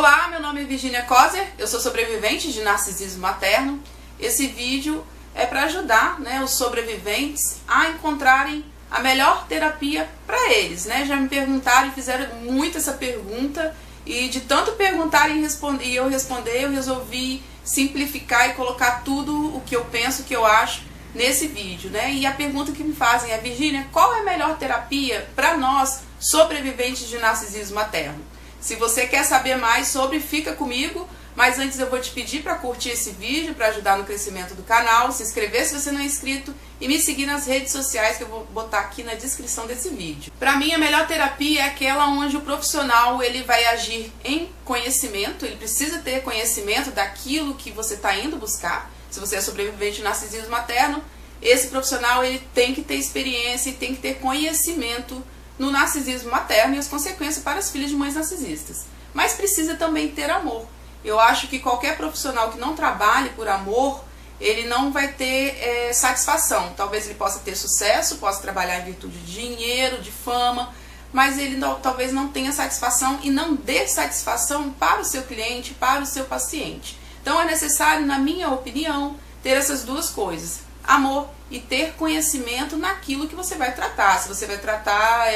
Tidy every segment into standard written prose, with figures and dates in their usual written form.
Olá, meu nome é Virginia Kozer, eu sou sobrevivente de narcisismo materno. Esse vídeo é para ajudar, os sobreviventes a encontrarem a melhor terapia para eles, Já me perguntaram e fizeram muito essa pergunta, e de tanto perguntarem e eu responder, eu resolvi simplificar e colocar tudo o que eu penso, o que eu acho nesse vídeo, E a pergunta que me fazem é: Virginia, qual é a melhor terapia para nós sobreviventes de narcisismo materno? Se você quer saber mais sobre, fica comigo, mas antes eu vou te pedir para curtir esse vídeo, para ajudar no crescimento do canal, se inscrever se você não é inscrito e me seguir nas redes sociais que eu vou botar aqui na descrição desse vídeo. Para mim, a melhor terapia é aquela onde o profissional ele vai agir em conhecimento, ele precisa ter conhecimento daquilo que você está indo buscar. Se você é sobrevivente de narcisismo materno, esse profissional ele tem que ter experiência e tem que ter conhecimento no narcisismo materno e as consequências para as filhas de mães narcisistas. Mas precisa também ter amor. Eu acho que qualquer profissional que não trabalhe por amor, ele não vai ter satisfação. Talvez ele possa ter sucesso, possa trabalhar em virtude de dinheiro, de fama, mas ele talvez não tenha satisfação e não dê satisfação para o seu cliente, para o seu paciente. Então é necessário, na minha opinião, ter essas duas coisas: amor e ter conhecimento naquilo que você vai tratar. Se você vai tratar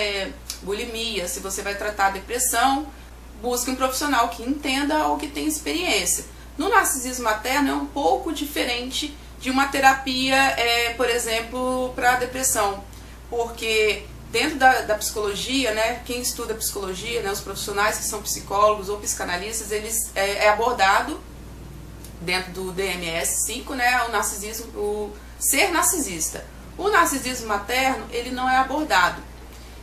bulimia, se você vai tratar depressão, busque um profissional que entenda ou que tenha experiência. No narcisismo materno é um pouco diferente de uma terapia, por exemplo, para depressão, porque dentro da psicologia, quem estuda psicologia, os profissionais que são psicólogos ou psicanalistas, eles é abordado dentro do DMS-5, o narcisismo, o ser narcisista. O narcisismo materno, ele não é abordado.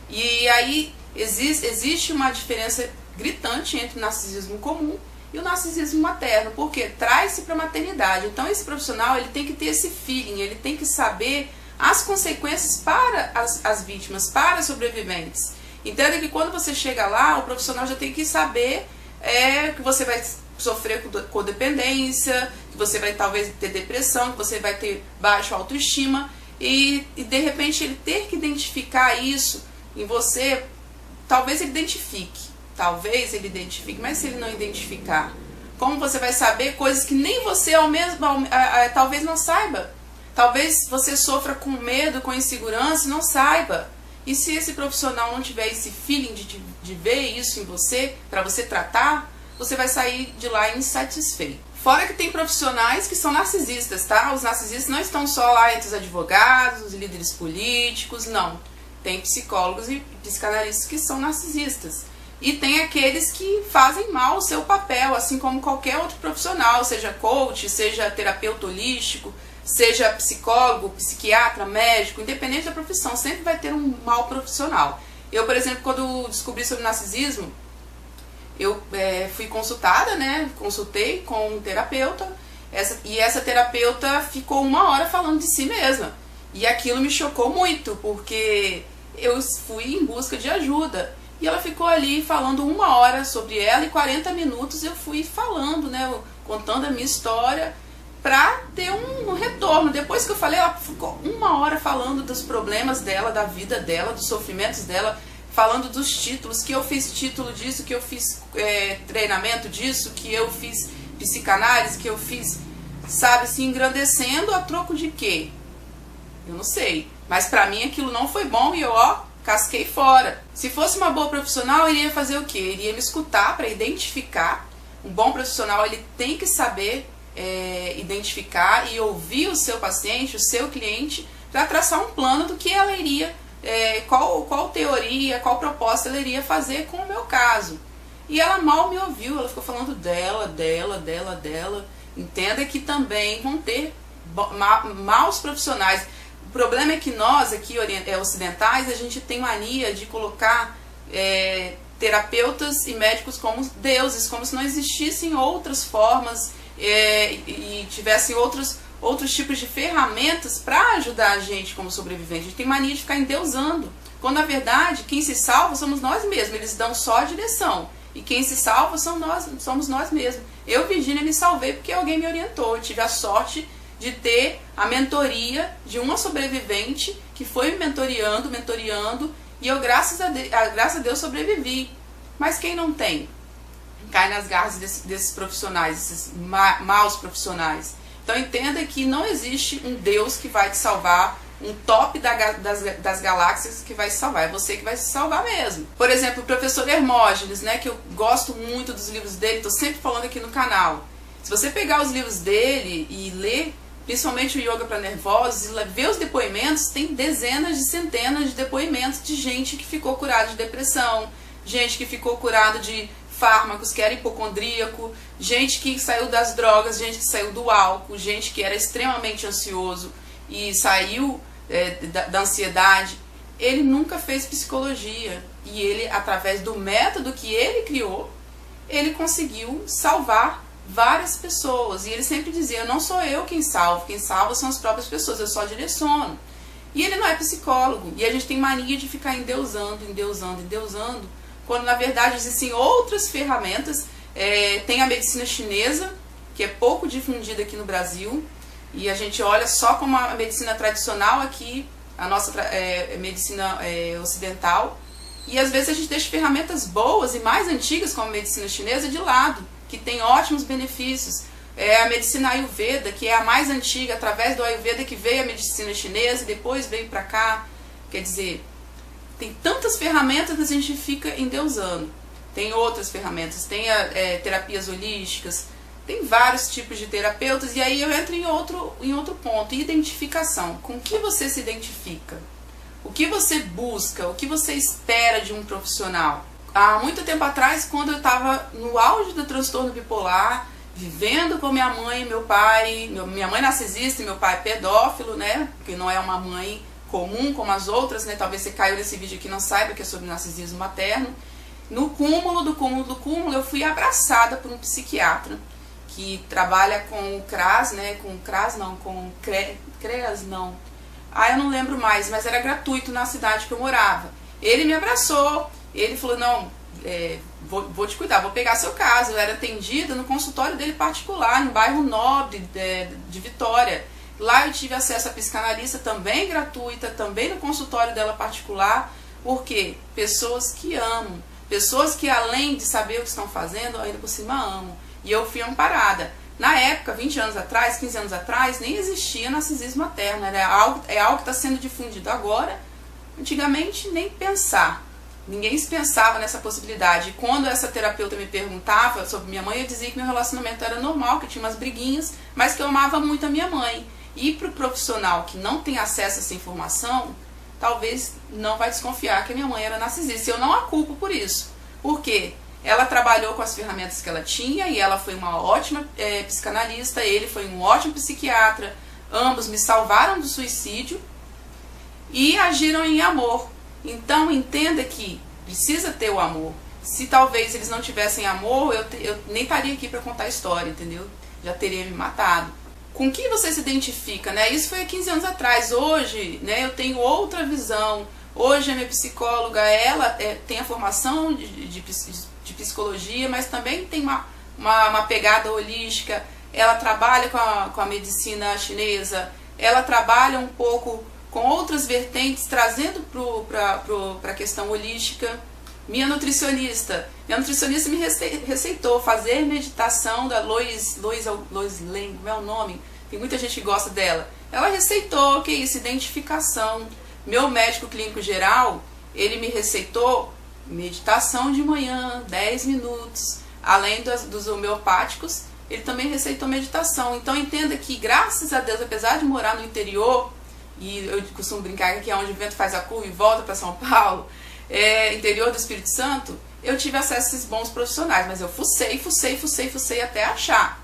E aí existe uma diferença gritante entre o narcisismo comum e o narcisismo materno, porque traz-se para a maternidade. Então esse profissional ele tem que ter esse feeling, ele tem que saber as consequências para as vítimas, para os sobreviventes. Entenda que quando você chega lá, o profissional já tem que saber que você vai sofrer com codependência, que você vai talvez ter depressão, que você vai ter baixa autoestima, e de repente ele ter que identificar isso em você. Talvez ele identifique, mas se ele não identificar, como você vai saber coisas que nem você talvez não saiba? Talvez você sofra com medo, com insegurança e não saiba. E se esse profissional não tiver esse feeling de ver isso em você, para você tratar, você vai sair de lá insatisfeito. Fora que tem profissionais que são narcisistas, tá? Os narcisistas não estão só lá entre os advogados, os líderes políticos, não. Tem psicólogos e psicanalistas que são narcisistas. E tem aqueles que fazem mal o seu papel, assim como qualquer outro profissional, seja coach, seja terapeuta holístico, seja psicólogo, psiquiatra, médico, independente da profissão, sempre vai ter um mau profissional. Eu, por exemplo, quando descobri sobre narcisismo, eu fui consultada, consultei com um terapeuta, e essa terapeuta ficou 1 hora falando de si mesma. E aquilo me chocou muito, porque eu fui em busca de ajuda. E ela ficou ali falando 1 hora sobre ela, e 40 minutos eu fui falando, contando a minha história, para ter um retorno. Depois que eu falei, ela ficou 1 hora falando dos problemas dela, da vida dela, dos sofrimentos dela, falando dos títulos, que eu fiz título disso, que eu fiz treinamento disso, que eu fiz psicanálise, que eu fiz, se engrandecendo a troco de quê? Eu não sei. Mas pra mim aquilo não foi bom e eu, casquei fora. Se fosse uma boa profissional, eu iria fazer o quê? Eu iria me escutar para identificar. Um bom profissional, ele tem que saber identificar e ouvir o seu paciente, o seu cliente, para traçar um plano do que ela iria, qual teoria, qual proposta ela iria fazer com o meu caso. E ela mal me ouviu, ela ficou falando dela. Entenda que também vão ter maus profissionais. O problema é que nós aqui ocidentais, a gente tem mania de colocar terapeutas e médicos como deuses, como se não existissem outras formas e tivessem outros tipos de ferramentas para ajudar a gente como sobrevivente. A gente tem mania de ficar endeusando, quando na verdade quem se salva somos nós mesmos. Eles dão só a direção, e quem se salva somos nós mesmos. Eu, Virginia, me salvei porque alguém me orientou. Eu tive a sorte de ter a mentoria de uma sobrevivente que foi me mentoreando, e eu, graças a Deus, sobrevivi. Mas quem não tem? cai nas garras desses profissionais, esses maus profissionais. Então entenda que não existe um Deus que vai te salvar, um top das galáxias que vai se salvar, é você que vai se salvar mesmo. Por exemplo, o professor Hermógenes, né, que eu gosto muito dos livros dele, estou sempre falando aqui no canal. Se você pegar os livros dele e ler, principalmente o Yoga para Nervosos, e ver os depoimentos, tem dezenas de centenas de depoimentos de gente que ficou curada de depressão, gente que ficou curada de fármacos, que era hipocondríaco, gente que saiu das drogas, gente que saiu do álcool, gente que era extremamente ansioso e saiu da ansiedade. Ele nunca fez psicologia e ele, através do método que ele criou, ele conseguiu salvar várias pessoas. E ele sempre dizia, não sou eu quem salva são as próprias pessoas, eu só direciono. E ele não é psicólogo, e a gente tem mania de ficar endeusando, quando na verdade existem outras ferramentas. Tem a medicina chinesa, que é pouco difundida aqui no Brasil, e a gente olha só como a medicina tradicional aqui, a nossa medicina ocidental, e às vezes a gente deixa ferramentas boas e mais antigas como a medicina chinesa de lado, que tem ótimos benefícios. A medicina Ayurveda, que é a mais antiga, através do Ayurveda que veio a medicina chinesa e depois veio para cá. Quer dizer, tem tantas ferramentas que a gente fica endeusando. Tem outras ferramentas, tem terapias holísticas, tem vários tipos de terapeutas, e aí eu entro em outro ponto, identificação. Com que você se identifica? O que você busca? O que você espera de um profissional? Há muito tempo atrás, quando eu estava no auge do transtorno bipolar, vivendo com minha mãe e meu pai, minha mãe narcisista e meu pai pedófilo, né? Que não é uma mãe comum como as outras, né? Talvez você caiu nesse vídeo aqui e não saiba que é sobre narcisismo materno. No cúmulo do cúmulo, eu fui abraçada por um psiquiatra que trabalha com o CRAS, né? Com CREAS, não. Eu não lembro mais, mas era gratuito na cidade que eu morava. Ele me abraçou, ele falou, não, vou te cuidar, vou pegar seu caso. Eu era atendida no consultório dele particular, no bairro Nobre de Vitória. Lá eu tive acesso a psicanalista também gratuita, também no consultório dela particular. Por quê? Pessoas que amam, pessoas que além de saber o que estão fazendo, ainda por cima amam. E eu fui amparada. Na época, 20 anos atrás, 15 anos atrás, nem existia narcisismo materno. É algo que está sendo difundido agora. Antigamente, nem pensar. Ninguém se pensava nessa possibilidade. E quando essa terapeuta me perguntava sobre minha mãe, eu dizia que meu relacionamento era normal, que eu tinha umas briguinhas, mas que eu amava muito a minha mãe. E para o profissional que não tem acesso a essa informação, talvez não vai desconfiar que a minha mãe era narcisista. Eu não a culpo por isso. Por quê? Ela trabalhou com as ferramentas que ela tinha e ela foi uma ótima psicanalista, ele foi um ótimo psiquiatra. Ambos me salvaram do suicídio e agiram em amor. Então entenda que precisa ter o amor. Se talvez eles não tivessem amor, eu nem estaria aqui para contar a história, entendeu? Já teria me matado. Com que você se identifica, né? Isso foi há 15 anos atrás. Hoje, né, eu tenho outra visão. Hoje a minha psicóloga, ela tem a formação de psicologia, mas também tem uma pegada holística. Ela trabalha com a medicina chinesa, ela trabalha um pouco com outras vertentes, trazendo para a questão holística. Minha nutricionista me receitou fazer meditação da Lois Lane, como é o nome? Tem muita gente que gosta dela. Ela receitou, que é isso, identificação. Meu médico clínico geral, ele me receitou meditação de manhã, 10 minutos. Além dos homeopáticos, ele também receitou meditação. Então entenda que, graças a Deus, apesar de morar no interior, e eu costumo brincar que é onde o vento faz a curva e volta para São Paulo, interior do Espírito Santo, eu tive acesso a esses bons profissionais, mas eu fucei até achar.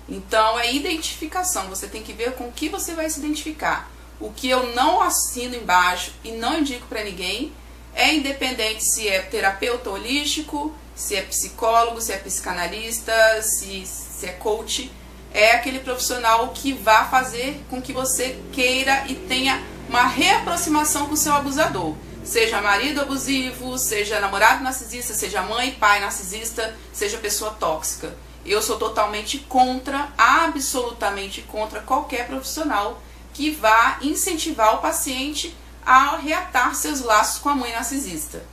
Então é identificação, você tem que ver com o que você vai se identificar. O que eu não assino embaixo e não indico para ninguém é independente se é terapeuta holístico, se é psicólogo, se é psicanalista, se é coach. É aquele profissional que vai fazer com que você queira e tenha uma reaproximação com o seu abusador. Seja marido abusivo, seja namorado narcisista, seja mãe, pai narcisista, seja pessoa tóxica. Eu sou totalmente contra, absolutamente contra qualquer profissional que vá incentivar o paciente a reatar seus laços com a mãe narcisista.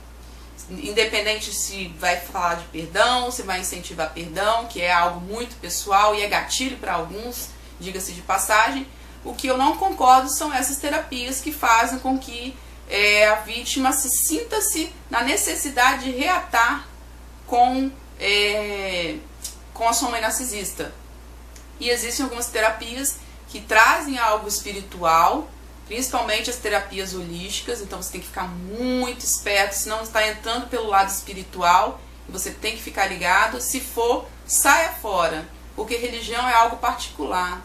independente se vai falar de perdão, se vai incentivar perdão, que é algo muito pessoal e é gatilho para alguns, diga-se de passagem. O que eu não concordo são essas terapias que fazem com que a vítima se sinta-se na necessidade de reatar com a sua mãe narcisista. E existem algumas terapias que trazem algo espiritual, principalmente as terapias holísticas, então você tem que ficar muito esperto, senão você está entrando pelo lado espiritual, e você tem que ficar ligado. Se for, saia fora, porque religião é algo particular.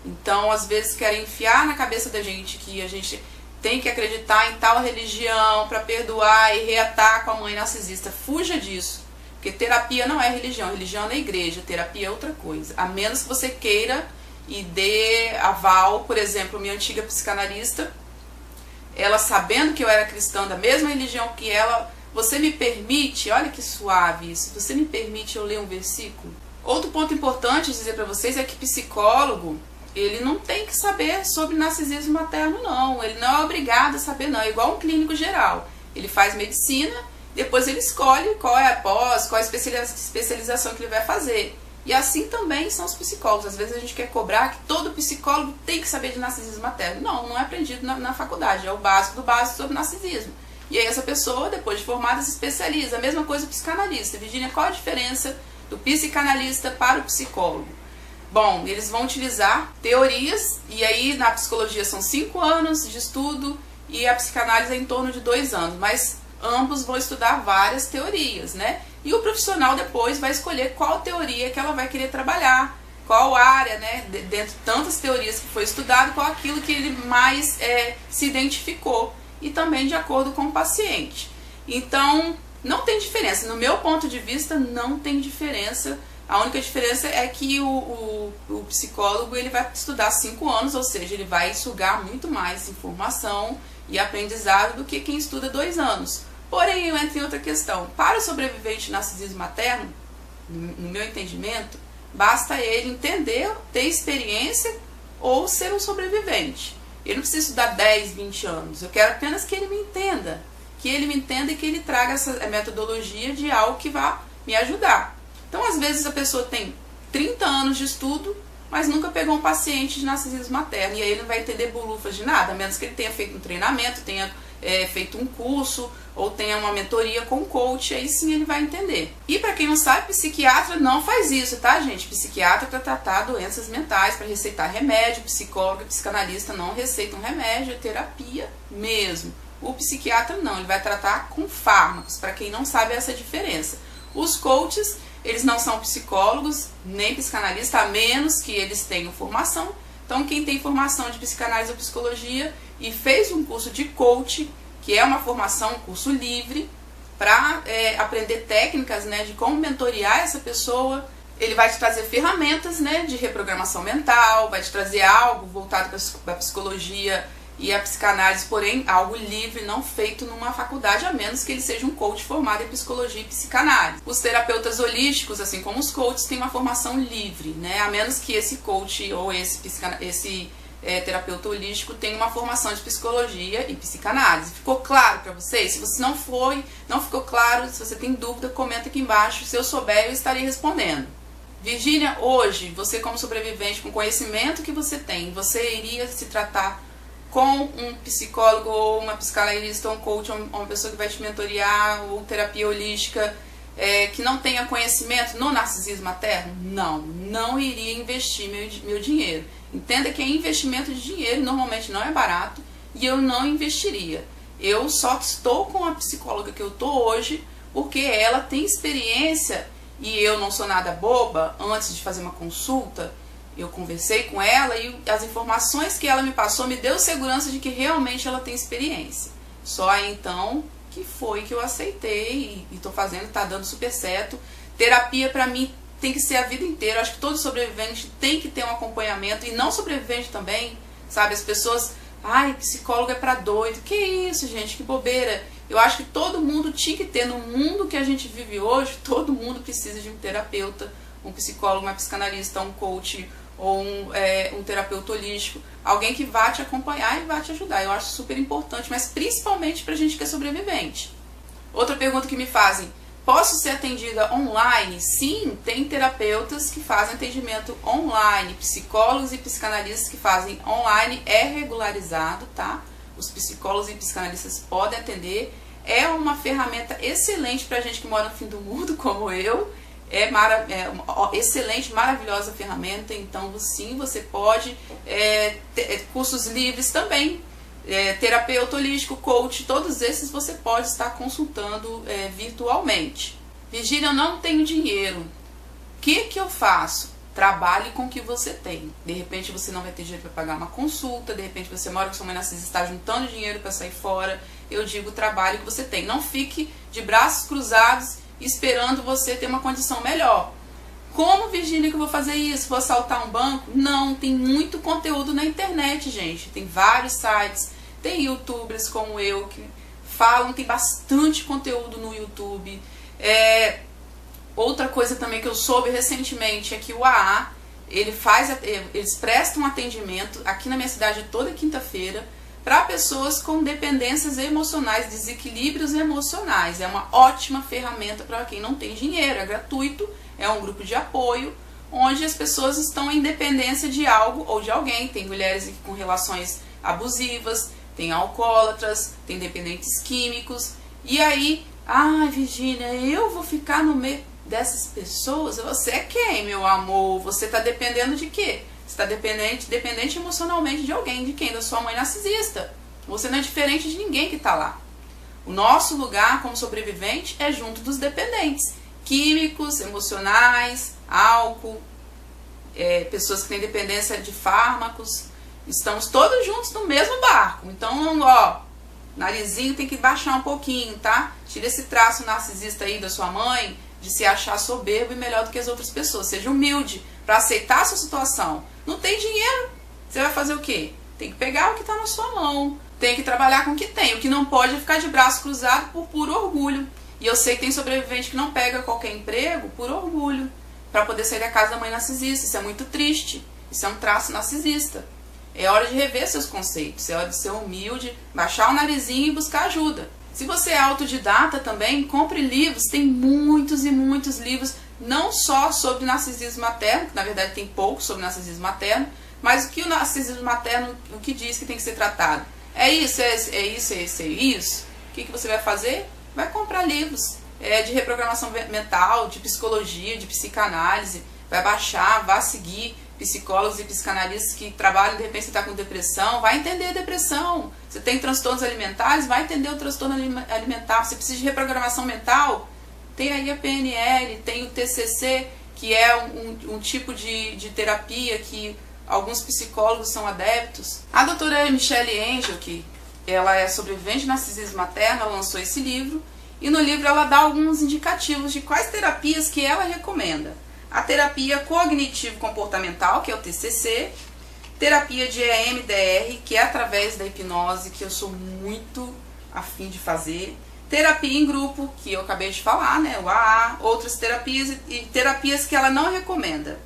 Então, às vezes, querem enfiar na cabeça da gente que a gente tem que acreditar em tal religião para perdoar e reatar com a mãe narcisista. Fuja disso, porque terapia não é religião, religião é igreja, terapia é outra coisa. A menos que você queira e dê aval. Por exemplo, minha antiga psicanalista, ela sabendo que eu era cristã da mesma religião que ela, você me permite, olha que suave isso, você me permite eu ler um versículo? Outro ponto importante dizer para vocês é que psicólogo, ele não tem que saber sobre narcisismo materno não, ele não é obrigado a saber não, é igual um clínico geral. Ele faz medicina, depois ele escolhe qual é a pós, qual é a especialização que ele vai fazer. E assim também são os psicólogos. Às vezes a gente quer cobrar que todo psicólogo tem que saber de narcisismo materno. Não, não é aprendido na faculdade, é o básico do básico sobre narcisismo. E aí essa pessoa, depois de formada, se especializa. A mesma coisa o psicanalista. Virginia, qual a diferença do psicanalista para o psicólogo? Bom, eles vão utilizar teorias, e aí na psicologia são 5 anos de estudo e a psicanálise é em torno de 2 anos, mas ambos vão estudar várias teorias, né? E o profissional depois vai escolher qual teoria que ela vai querer trabalhar, qual área, né? Dentro de tantas teorias que foi estudado, qual aquilo que ele mais se identificou, e também de acordo com o paciente. Então, não tem diferença. No meu ponto de vista, não tem diferença. A única diferença é que o psicólogo ele vai estudar 5 anos, ou seja, ele vai sugar muito mais informação e aprendizado do que quem estuda 2 anos. Porém, eu entro em outra questão. Para o sobrevivente de narcisismo materno, no meu entendimento, basta ele entender, ter experiência ou ser um sobrevivente. Ele não precisa estudar 10, 20 anos. Eu quero apenas que ele me entenda. Que ele me entenda e que ele traga essa metodologia de algo que vá me ajudar. Então, às vezes, a pessoa tem 30 anos de estudo, mas nunca pegou um paciente de narcisismo materno. E aí ele não vai entender bolufas de nada, a menos que ele tenha feito um treinamento, tenha feito um curso, ou tenha uma mentoria com um coach, aí sim ele vai entender. E para quem não sabe, psiquiatra não faz isso, tá, gente? Psiquiatra para tratar doenças mentais, para receitar remédio, psicólogo e psicanalista não receitam remédio, é terapia mesmo. O psiquiatra não, ele vai tratar com fármacos, para quem não sabe essa diferença. Os coaches, eles não são psicólogos, nem psicanalistas, a menos que eles tenham formação. Então, quem tem formação de psicanálise ou psicologia e fez um curso de coach, que é uma formação, um curso livre, para aprender técnicas, né, de como mentorear essa pessoa, ele vai te trazer ferramentas, né, de reprogramação mental, vai te trazer algo voltado para a psicologia e a psicanálise, porém algo livre, não feito numa faculdade, a menos que ele seja um coach formado em psicologia e psicanálise. Os terapeutas holísticos, assim como os coaches, têm uma formação livre, né? A menos que esse coach ou esse terapeuta holístico tenha uma formação de psicologia e psicanálise. Ficou claro para vocês? Se você não ficou claro, se você tem dúvida, comenta aqui embaixo. Se eu souber, eu estarei respondendo. Virginia, hoje, você como sobrevivente, com o conhecimento que você tem, você iria se tratar com um psicólogo ou uma psicanalista ou um coach, ou uma pessoa que vai te mentorear, ou terapia holística, que não tenha conhecimento no narcisismo materno? Não iria investir meu dinheiro. Entenda que é investimento de dinheiro, normalmente não é barato, e eu não investiria. Eu só estou com a psicóloga que eu estou hoje, porque ela tem experiência, e eu não sou nada boba. Antes de fazer uma consulta, eu conversei com ela e as informações que ela me passou me deu segurança de que realmente ela tem experiência. Só aí então que foi que eu aceitei e estou fazendo, está dando super certo. Terapia para mim tem que ser a vida inteira. Eu acho que todo sobrevivente tem que ter um acompanhamento, e não sobrevivente também, sabe? As pessoas, ai, psicólogo é para doido. Que isso, gente, que bobeira. Eu acho que todo mundo tinha que ter, no mundo que a gente vive hoje, todo mundo precisa de um terapeuta, um psicólogo, uma psicanalista, um coach, ou um terapeuta holístico, alguém que vá te acompanhar e vá te ajudar. Eu acho super importante, mas principalmente pra gente que é sobrevivente. Outra pergunta que me fazem: posso ser atendida online? Sim, tem terapeutas que fazem atendimento online, psicólogos e psicanalistas que fazem online, é regularizado, tá? Os psicólogos e psicanalistas podem atender, é uma ferramenta excelente pra gente que mora no fim do mundo, como eu, uma excelente, maravilhosa ferramenta. Então sim, você pode, cursos livres também, terapeuta holístico, coach, todos esses você pode estar consultando virtualmente. Virgínia, eu não tenho dinheiro, o que eu faço? Trabalhe com o que você tem. De repente você não vai ter dinheiro para pagar uma consulta, de repente você mora com sua mãe narcisista, está juntando dinheiro para sair fora. Eu digo, trabalhe o que você tem. Não fique de braços cruzados esperando você ter uma condição melhor. Como, Virgínia, que eu vou fazer isso? Vou assaltar um banco? Não, tem muito conteúdo na internet, gente. Tem vários sites, tem youtubers como eu que falam, tem bastante conteúdo no YouTube. Outra coisa também que eu soube recentemente é que o AA, eles prestam atendimento aqui na minha cidade toda quinta-feira para pessoas com dependências emocionais, desequilíbrios emocionais. É uma ótima ferramenta para quem não tem dinheiro, é gratuito, é um grupo de apoio, onde as pessoas estão em dependência de algo ou de alguém. Tem mulheres com relações abusivas, tem alcoólatras, tem dependentes químicos. E aí, Virgínia, eu vou ficar no meio dessas pessoas? Você é quem, meu amor? Você está dependendo de quê? Você está dependente emocionalmente de alguém. De quem? Da sua mãe narcisista. Você não é diferente de ninguém que está lá. O nosso lugar como sobrevivente é junto dos dependentes químicos, emocionais, álcool, pessoas que têm dependência de fármacos. Estamos todos juntos no mesmo barco. Então, narizinho tem que baixar um pouquinho, tá? Tira esse traço narcisista aí da sua mãe, de se achar soberbo e melhor do que as outras pessoas. Seja humilde para aceitar a sua situação. Não tem dinheiro, você vai fazer o quê? Tem que pegar o que está na sua mão. Tem que trabalhar com o que tem. O que não pode é ficar de braço cruzado por puro orgulho. E eu sei que tem sobrevivente que não pega qualquer emprego por orgulho, para poder sair da casa da mãe narcisista. Isso é muito triste. Isso é um traço narcisista. É hora de rever seus conceitos. É hora de ser humilde, baixar o narizinho e buscar ajuda. Se você é autodidata também, compre livros. Tem muitos e muitos livros, não só sobre narcisismo materno, que na verdade tem pouco sobre narcisismo materno, mas o que o narcisismo materno, o que diz que tem que ser tratado? É isso. O que você vai fazer? Vai comprar livros de reprogramação mental, de psicologia, de psicanálise. Vai baixar, vai seguir psicólogos e psicanalistas que trabalham, de repente você está com depressão, vai entender a depressão. Você tem transtornos alimentares, vai entender o transtorno alimentar. Você precisa de reprogramação mental, tem aí a PNL, tem o TCC, que é um tipo de terapia que alguns psicólogos são adeptos. A doutora Michelle Angel, que ela é sobrevivente de narcisismo materno, ela lançou esse livro, e no livro ela dá alguns indicativos de quais terapias que ela recomenda. A terapia cognitivo-comportamental, que é o TCC, terapia de EMDR, que é através da hipnose, que eu sou muito afim de fazer, terapia em grupo, que eu acabei de falar, né, o AA, outras terapias e terapias que ela não recomenda.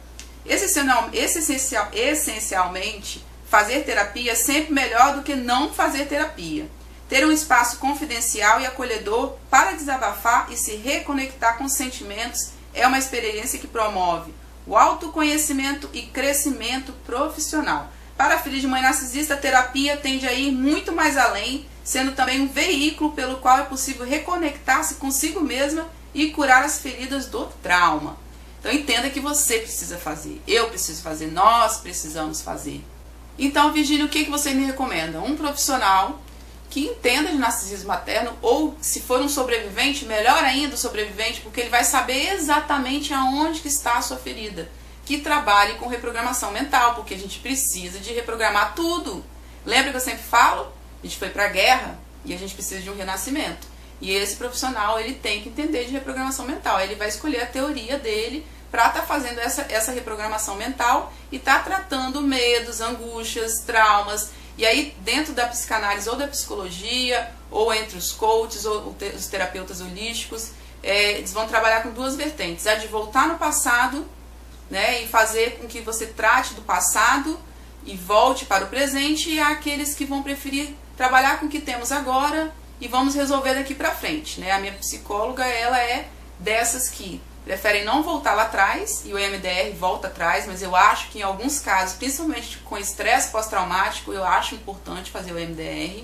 Essencialmente, fazer terapia é sempre melhor do que não fazer terapia. Ter um espaço confidencial e acolhedor para desabafar e se reconectar com os sentimentos é uma experiência que promove o autoconhecimento e crescimento profissional. Para a filha de mãe narcisista, a terapia tende a ir muito mais além, sendo também um veículo pelo qual é possível reconectar-se consigo mesma e curar as feridas do trauma. Então entenda que você precisa fazer, eu preciso fazer, nós precisamos fazer. Então, Virgínia, o que você me recomenda? Um profissional que entenda de narcisismo materno, ou se for um sobrevivente, melhor ainda o sobrevivente, porque ele vai saber exatamente aonde que está a sua ferida. Que trabalhe com reprogramação mental, porque a gente precisa de reprogramar tudo. Lembra que eu sempre falo? A gente foi para a guerra e a gente precisa de um renascimento. E esse profissional, ele tem que entender de reprogramação mental. Ele vai escolher a teoria dele para estar fazendo essa reprogramação mental e estar tratando medos, angústias, traumas. E aí, dentro da psicanálise ou da psicologia, ou entre os coaches ou os terapeutas holísticos, eles vão trabalhar com duas vertentes. A de voltar no passado, né, e fazer com que você trate do passado e volte para o presente, e há aqueles que vão preferir trabalhar com o que temos agora e vamos resolver daqui pra frente, né? A minha psicóloga, ela é dessas que preferem não voltar lá atrás, e o EMDR volta atrás, mas eu acho que em alguns casos, principalmente com estresse pós-traumático, eu acho importante fazer o EMDR,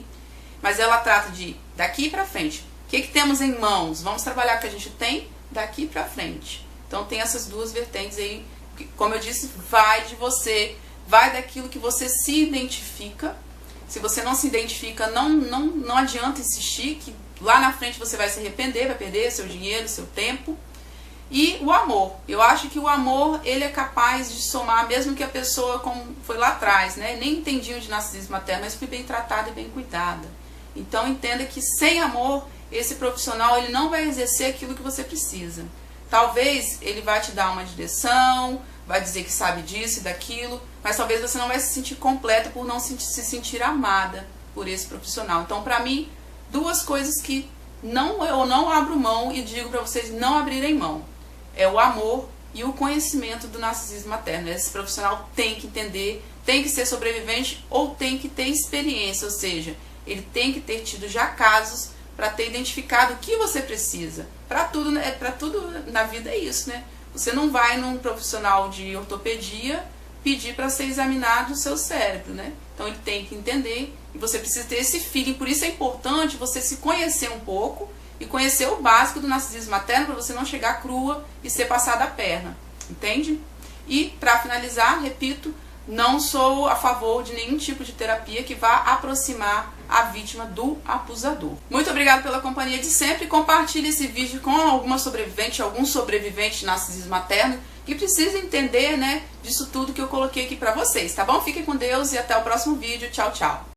mas ela trata de daqui pra frente. O que temos em mãos? Vamos trabalhar o que a gente tem daqui pra frente. Então tem essas duas vertentes aí, que, como eu disse, vai de você, vai daquilo que você se identifica. Se você não se identifica, não adianta insistir, que lá na frente você vai se arrepender, vai perder seu dinheiro, seu tempo. E o amor. Eu acho que o amor, ele é capaz de somar, mesmo que a pessoa, como foi lá atrás, né, nem entendiam de narcisismo materno, mas foi bem tratada e bem cuidada. Então entenda que sem amor, esse profissional ele não vai exercer aquilo que você precisa. Talvez ele vai te dar uma direção, vai dizer que sabe disso e daquilo, mas talvez você não vai se sentir completa por não se sentir amada por esse profissional. Então, para mim, duas coisas que eu não abro mão e digo para vocês não abrirem mão. É o amor e o conhecimento do narcisismo materno. Esse profissional tem que entender, tem que ser sobrevivente ou tem que ter experiência, ou seja, ele tem que ter tido já casos para ter identificado o que você precisa. Para tudo na vida é isso, né? Você não vai num profissional de ortopedia pedir para ser examinado o seu cérebro, né? Então ele tem que entender e você precisa ter esse feeling. Por isso é importante você se conhecer um pouco e conhecer o básico do narcisismo materno para você não chegar crua e ser passada a perna, entende? E para finalizar, repito, não sou a favor de nenhum tipo de terapia que vá aproximar a vítima do abusador. Muito obrigada pela companhia de sempre. Compartilhe esse vídeo com algum sobrevivente de narcisismo materno que precisa entender, né, disso tudo que eu coloquei aqui para vocês, tá bom? Fiquem com Deus e até o próximo vídeo. Tchau, tchau.